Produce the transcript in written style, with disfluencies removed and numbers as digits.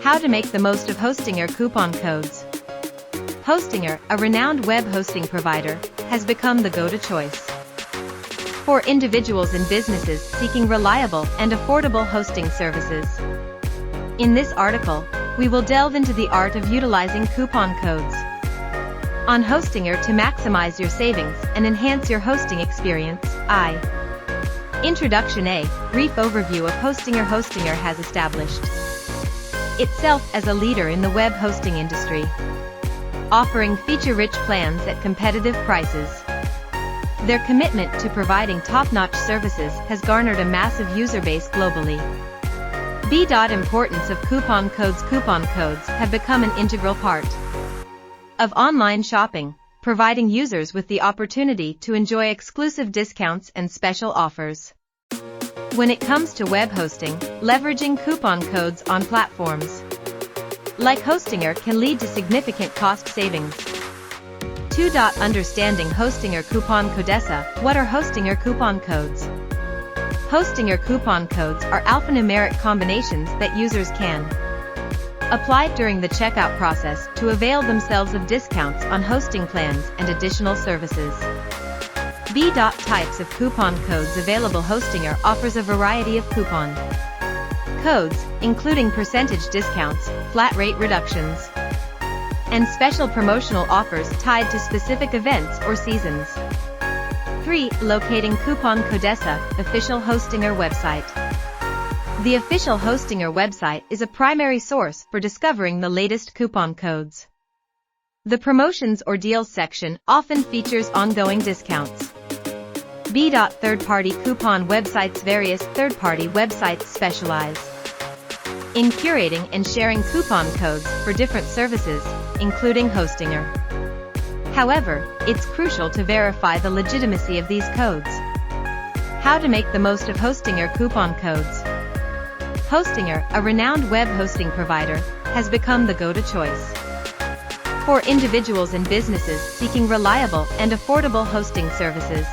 How to make the most of Hostinger coupon codes. Hostinger, a renowned web hosting provider, has become the go-to choice for individuals and businesses seeking reliable and affordable hosting services. In this article, we will delve into the art of utilizing coupon codes on Hostinger to maximize your savings and enhance your hosting experience. Introduction. A brief overview of Hostinger. Hostinger has established itself as a leader in the web hosting industry, offering feature-rich plans at competitive prices. Their commitment to providing top-notch services has garnered a massive user base globally. Importance of coupon codes. Coupon codes have become an integral part of online shopping, providing users with the opportunity to enjoy exclusive discounts and special offers. When it comes to web hosting, leveraging coupon codes on platforms like Hostinger can lead to significant cost savings. 2. Understanding Hostinger coupon codes. What are Hostinger coupon codes? Hostinger coupon codes are alphanumeric combinations that users can apply during the checkout process to avail themselves of discounts on hosting plans and additional services. Types of coupon codes available. Hostinger offers a variety of coupon codes, including percentage discounts, flat rate reductions, and special promotional offers tied to specific events or seasons. 3. Locating coupon codes. Official Hostinger website. The official Hostinger website is a primary source for discovering the latest coupon codes. The promotions or deals section often features ongoing discounts. Third-party coupon websites. Various third-party websites specialize in curating and sharing coupon codes for different services, including Hostinger. However, it's crucial to verify the legitimacy of these codes. How to make the most of Hostinger coupon codes. Hostinger, a renowned web hosting provider, has become the go-to choice for individuals and businesses seeking reliable and affordable hosting services.